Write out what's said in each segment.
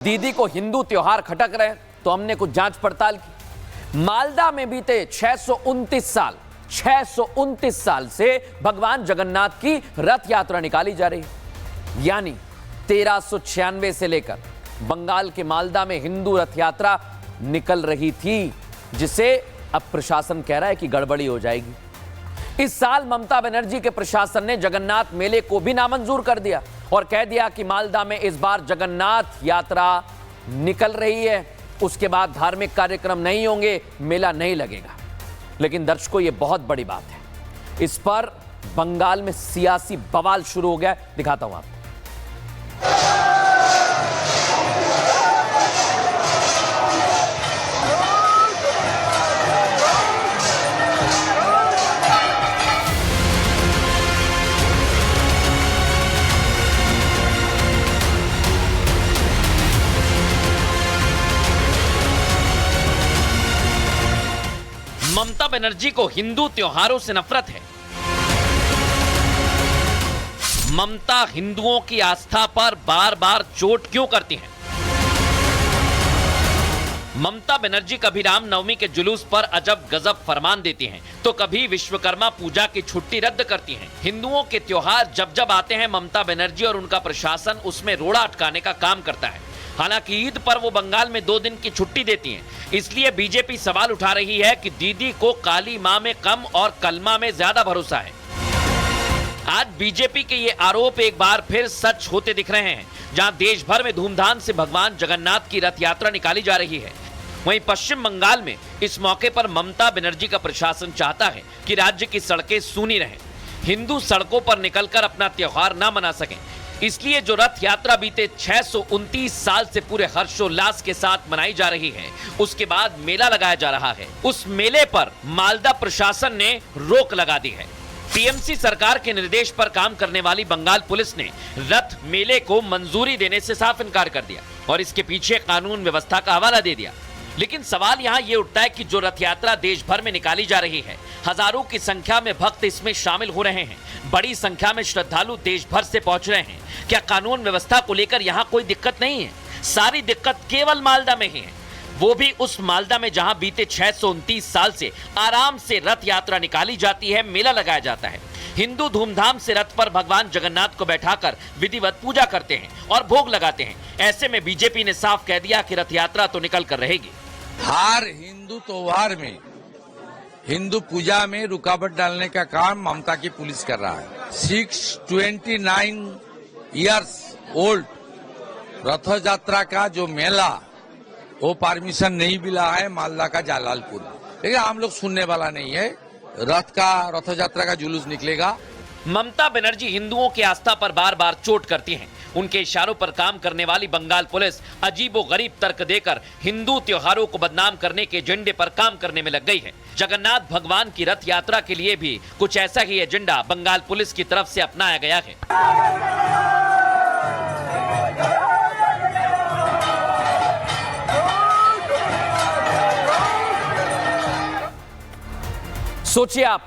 दीदी को हिंदू त्योहार खटक रहे तो हमने कुछ जांच पड़ताल की। मालदा में बीते 629 साल से भगवान जगन्नाथ की रथ यात्रा निकाली जा रही है। यानी 1396 से लेकर बंगाल के मालदा में हिंदू रथ यात्रा निकल रही थी, जिसे अब प्रशासन कह रहा है कि गड़बड़ी हो जाएगी। इस साल ममता बनर्जी के प्रशासन ने जगन्नाथ मेले को भी नामंजूर कर दिया और कह दिया कि मालदा में इस बार जगन्नाथ यात्रा निकल रही है, उसके बाद धार्मिक कार्यक्रम नहीं होंगे, मेला नहीं लगेगा। लेकिन दर्शकों, यह बहुत बड़ी बात है। इस पर बंगाल में सियासी बवाल शुरू हो गया। दिखाता हूं आपको। ममता बनर्जी को हिंदू त्योहारों से नफरत है। ममता हिंदुओं की आस्था पर बार बार चोट क्यों करती हैं? ममता बनर्जी कभी रामनवमी के जुलूस पर अजब गजब फरमान देती हैं, तो कभी विश्वकर्मा पूजा की छुट्टी रद्द करती हैं। हिंदुओं के त्योहार जब जब आते हैं, ममता बनर्जी और उनका प्रशासन उसमें रोड़ा अटकाने का काम करता है। हालांकि ईद पर वो बंगाल में 2 दिन की छुट्टी देती हैं। इसलिए बीजेपी सवाल उठा रही है कि दीदी को काली मां में कम और कलमा में ज्यादा भरोसा है। आज बीजेपी के ये आरोप एक बार फिर सच होते दिख रहे हैं। जहां देश भर में धूमधाम से भगवान जगन्नाथ की रथ यात्रा निकाली जा रही है, वहीं पश्चिम बंगाल में इस मौके पर ममता बनर्जी का प्रशासन चाहता है कि राज्य की सड़कें सूनी रहें, हिंदू सड़कों पर निकलकर अपना त्योहार न मना सकें। इसलिए जो रथ यात्रा बीते 629 साल से पूरे हर्षोल्लास के साथ मनाई जा रही है, उसके बाद मेला लगाया जा रहा है। उस मेले पर मालदा प्रशासन ने रोक लगा दी है। टीएमसी सरकार के निर्देश पर काम करने वाली बंगाल पुलिस ने रथ मेले को मंजूरी देने से साफ इनकार कर दिया और इसके पीछे कानून व्यवस्था का हवाला दे दिया। लेकिन सवाल यहाँ ये उठता है कि जो रथ यात्रा देश भर में निकाली जा रही है, हजारों की संख्या में भक्त इसमें शामिल हो रहे हैं, बड़ी संख्या में श्रद्धालु देश भर से पहुंच रहे हैं। क्या कानून व्यवस्था को लेकर यहाँ कोई दिक्कत नहीं है? सारी दिक्कत केवल मालदा में ही है, वो भी उस मालदा में जहां बीते 629 साल से आराम से रथ यात्रा निकाली जाती है, मेला लगाया जाता है। हिंदू धूमधाम से रथ पर भगवान जगन्नाथ को बैठाकर विधिवत पूजा करते हैं और भोग लगाते हैं। ऐसे में बीजेपी ने साफ कह दिया कि रथ यात्रा तो निकल कर रहेगी। हर हिंदू त्योहार में, हिंदू पूजा में रुकावट डालने का काम ममता की पुलिस कर रहा है। 629 इयर्स ओल्ड रथ यात्रा का जो मेला, वो परमिशन नहीं मिला है मालदा का जालालपुर। लेकिन हम लोग सुनने वाला नहीं है। रथ यात्रा का जुलूस निकलेगा। ममता बनर्जी हिंदुओं की आस्था पर बार बार चोट करती हैं। उनके इशारों पर काम करने वाली बंगाल पुलिस अजीबोगरीब तर्क देकर हिंदू त्योहारों को बदनाम करने के एजेंडे पर काम करने में लग गई है। जगन्नाथ भगवान की रथ यात्रा के लिए भी कुछ ऐसा ही एजेंडा बंगाल पुलिस की तरफ से अपनाया गया है। सोचिए आप,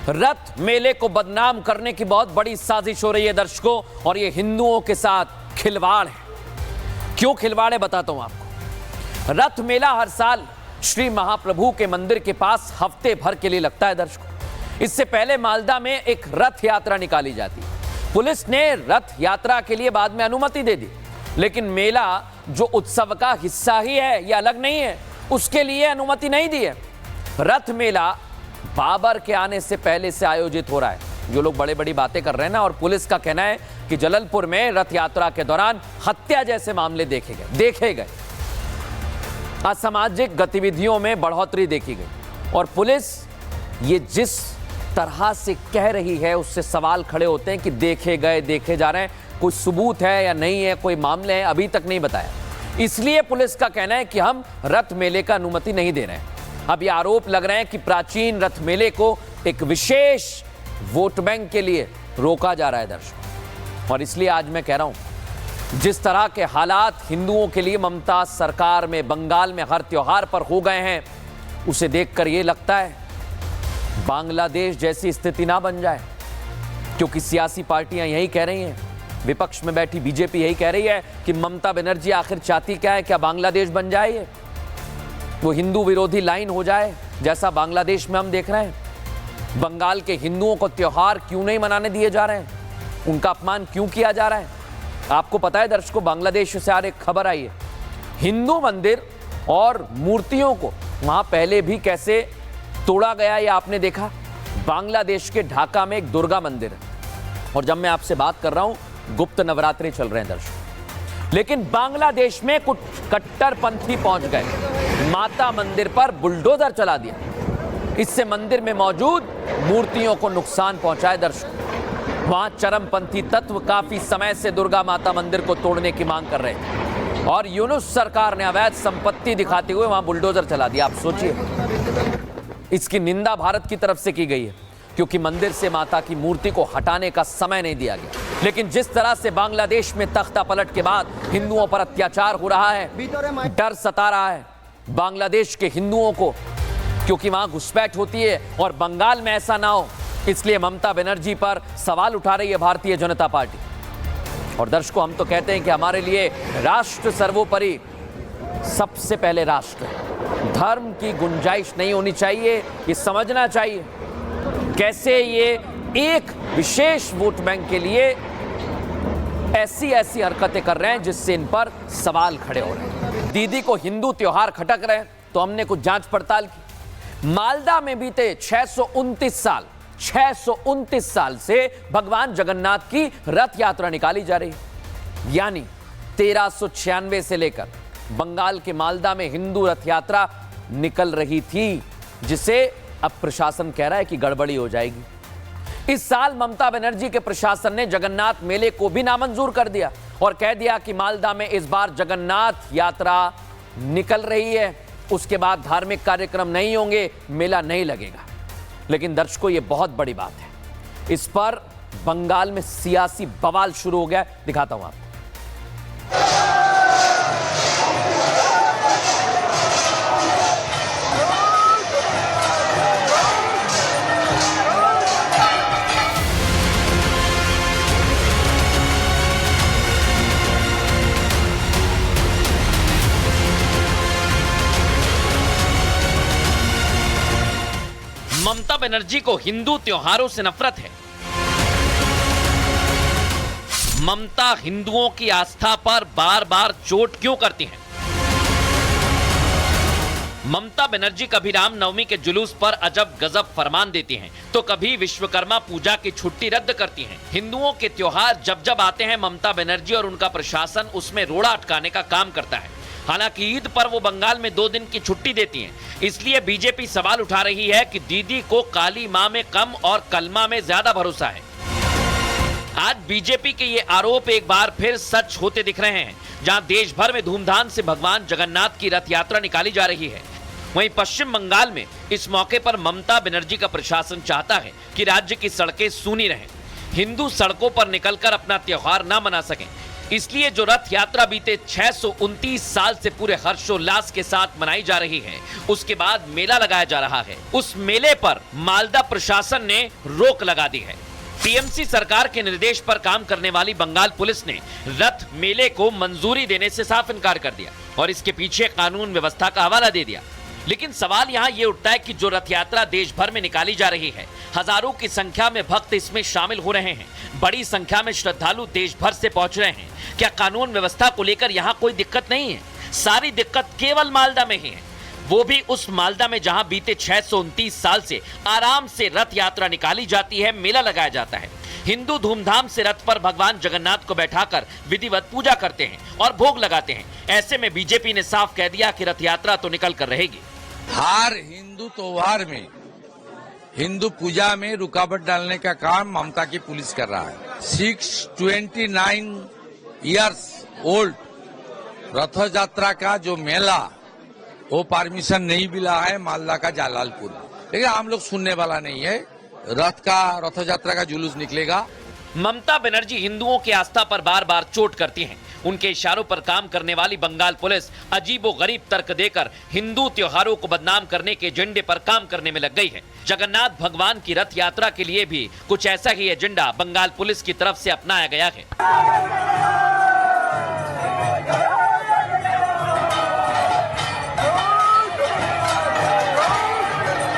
रथ मेले को बदनाम करने की बहुत बड़ी साजिश हो रही है दर्शकों, और ये हिंदुओं के साथ खिलवाड़ है। क्यों खिलवाड़ है बताता हूं आपको। रथ मेला हर साल श्री महाप्रभु के मंदिर के पास हफ्ते भर के लिए लगता है दर्शकों। इससे पहले मालदा में एक रथ यात्रा निकाली जाती है। पुलिस ने रथ यात्रा के लिए बाद में अनुमति दे दी, लेकिन मेला जो उत्सव का हिस्सा ही है, यह अलग नहीं है, उसके लिए अनुमति नहीं दी है। रथ मेला बाबर के आने से पहले से आयोजित हो रहा है। जो लोग बड़े बड़ी बातें कर रहे हैं ना, और पुलिस का कहना है कि जललपुर में रथ यात्रा के दौरान हत्या जैसे मामले देखे गए, असामाजिक गतिविधियों में बढ़ोतरी देखी गई, और पुलिस ये जिस तरह से कह रही है, उससे सवाल खड़े होते हैं कि देखे जा रहे हैं, कोई सबूत है या नहीं है, कोई मामले हैं, अभी तक नहीं बताया। इसलिए पुलिस का कहना है कि हम रथ मेले का अनुमति नहीं दे रहे हैं। अब ये आरोप लग रहे हैं कि प्राचीन रथ मेले को एक विशेष वोट बैंक के लिए रोका जा रहा है दर्शकों। और इसलिए आज मैं कह रहा हूं, जिस तरह के हालात हिंदुओं के लिए ममता सरकार में बंगाल में हर त्योहार पर हो गए हैं, उसे देखकर ये लगता है बांग्लादेश जैसी स्थिति ना बन जाए, क्योंकि सियासी पार्टियां यही कह रही हैं विपक्ष में बैठी बीजेपी यही कह रही है कि ममता बनर्जी आखिर चाहती क्या है? क्या बांग्लादेश बन जाए ये? वो हिंदू विरोधी लाइन हो जाए जैसा बांग्लादेश में हम देख रहे हैं? बंगाल के हिंदुओं को त्योहार क्यों नहीं मनाने दिए जा रहे हैं? उनका अपमान क्यों किया जा रहा है? आपको पता है दर्शकों, बांग्लादेश से आ रही खबर आई है, हिंदू मंदिर और मूर्तियों को वहां पहले भी कैसे तोड़ा गया ये आपने देखा। बांग्लादेश के ढाका में एक दुर्गा मंदिर है, और जब मैं आपसे बात कर रहा हूं गुप्त नवरात्रि चल रहे हैं दर्शकों, लेकिन बांग्लादेश में कुछ कट्टरपंथी पहुंच गए, माता मंदिर पर बुलडोजर चला दिया, इससे मंदिर में मौजूद मूर्तियों को नुकसान पहुंचाए। दर्शकों, वहां चरमपंथी तत्व काफी समय से दुर्गा माता मंदिर को तोड़ने की मांग कर रहे थे, और यूनुस सरकार ने अवैध संपत्ति दिखाते हुए वहां बुलडोजर चला दिया। आप सोचिए, इसकी निंदा भारत की तरफ से की गई है, क्योंकि मंदिर से माता की मूर्ति को हटाने का समय नहीं दिया गया। लेकिन जिस तरह से बांग्लादेश में तख्ता पलट के बाद हिंदुओं पर अत्याचार हो रहा है, डर सता रहा है बांग्लादेश के हिंदुओं को, क्योंकि वहां घुसपैठ होती है और बंगाल में ऐसा ना हो, इसलिए ममता बनर्जी पर सवाल उठा रही है भारतीय जनता पार्टी। और दर्शकों, हम तो कहते हैं कि हमारे लिए राष्ट्र सर्वोपरि, सबसे पहले राष्ट्र है, धर्म की गुंजाइश नहीं होनी चाहिए। ये समझना चाहिए कैसे ये एक विशेष वोट बैंक के लिए ऐसी हरकतें कर रहे हैं जिससे इन पर सवाल खड़े हो रहे हैं। दीदी को हिंदू त्योहार खटक रहे हैं, तो हमने कुछ जांच पड़ताल की। मालदा में बीते 629 साल से भगवान जगन्नाथ की रथ यात्रा निकाली जा रही है, यानी 1396 से लेकर बंगाल के मालदा में हिंदू रथ यात्रा निकल रही थी, जिसे अब प्रशासन कह रहा है कि गड़बड़ी हो जाएगी। इस साल ममता बनर्जी के प्रशासन ने जगन्नाथ मेले को भी नामंजूर कर दिया और कह दिया कि मालदा में इस बार जगन्नाथ यात्रा निकल रही है, उसके बाद धार्मिक कार्यक्रम नहीं होंगे, मेला नहीं लगेगा। लेकिन दर्शकों, ये बहुत बड़ी बात है, इस पर बंगाल में सियासी बवाल शुरू हो गया। दिखाता हूं आपको। ममता बनर्जी को हिंदू त्योहारों से नफरत है। ममता हिंदुओं की आस्था पर बार बार चोट क्यों करती हैं? ममता बनर्जी कभी रामनवमी के जुलूस पर अजब गजब फरमान देती हैं, तो कभी विश्वकर्मा पूजा की छुट्टी रद्द करती हैं। हिंदुओं के त्योहार जब जब आते हैं, ममता बनर्जी और उनका प्रशासन उसमें रोड़ा अटकाने का काम करता है। हालांकि ईद पर वो बंगाल में 2 दिन की छुट्टी देती हैं, इसलिए बीजेपी सवाल उठा रही है कि दीदी को काली मां में कम और कलमा में ज्यादा भरोसा है। आज बीजेपी के ये आरोप एक बार फिर सच होते दिख रहे हैं। जहां देश भर में धूमधाम से भगवान जगन्नाथ की रथ यात्रा निकाली जा रही है, वहीं पश्चिम बंगाल में इस मौके पर ममता बनर्जी का प्रशासन चाहता है कि राज्य की सड़कें सूनी रहें, हिंदू सड़कों पर निकलकर अपना त्योहार ना मना सकें। इसलिए जो रथ यात्रा बीते 629 साल से पूरे हर्षोल्लास के साथ मनाई जा रही है, उसके बाद मेला लगाया जा रहा है, उस मेले पर मालदा प्रशासन ने रोक लगा दी है। टीएमसी सरकार के निर्देश पर काम करने वाली बंगाल पुलिस ने रथ मेले को मंजूरी देने से साफ इनकार कर दिया और इसके पीछे कानून व्यवस्था का हवाला दे दिया। लेकिन सवाल यहाँ ये उठता है कि जो रथ यात्रा देश भर में निकाली जा रही है, हजारों की संख्या में भक्त इसमें शामिल हो रहे हैं, बड़ी संख्या में श्रद्धालु देश भर से पहुंच रहे हैं, क्या कानून व्यवस्था को लेकर यहाँ कोई दिक्कत नहीं है? सारी दिक्कत केवल मालदा में ही है, वो भी उस मालदा में जहां बीते 629 साल से आराम से रथ यात्रा निकाली जाती है, मेला लगाया जाता है, हिंदू धूमधाम से रथ पर भगवान जगन्नाथ को बैठाकर विधिवत पूजा करते हैं और भोग लगाते हैं। ऐसे में बीजेपी ने साफ कह दिया कि रथ यात्रा तो निकल कर रहेगी। हर हिंदू त्योहार में, हिंदू पूजा में रुकावट डालने का काम ममता की पुलिस कर रहा है। 629 इयर्स ओल्ड रथ यात्रा का जो मेला, वो परमिशन नहीं मिला है मालदा का जालालपुर, लेकिन हम लोग सुनने वाला नहीं है। रथ यात्रा का जुलूस निकलेगा। ममता बनर्जी हिंदुओं की आस्था पर बार बार चोट करती हैं उनके इशारों पर काम करने वाली बंगाल पुलिस अजीबोगरीब तर्क देकर हिंदू त्योहारों को बदनाम करने के एजेंडे पर काम करने में लग गई है। जगन्नाथ भगवान की रथ यात्रा के लिए भी कुछ ऐसा ही एजेंडा बंगाल पुलिस की तरफ से अपनाया गया है।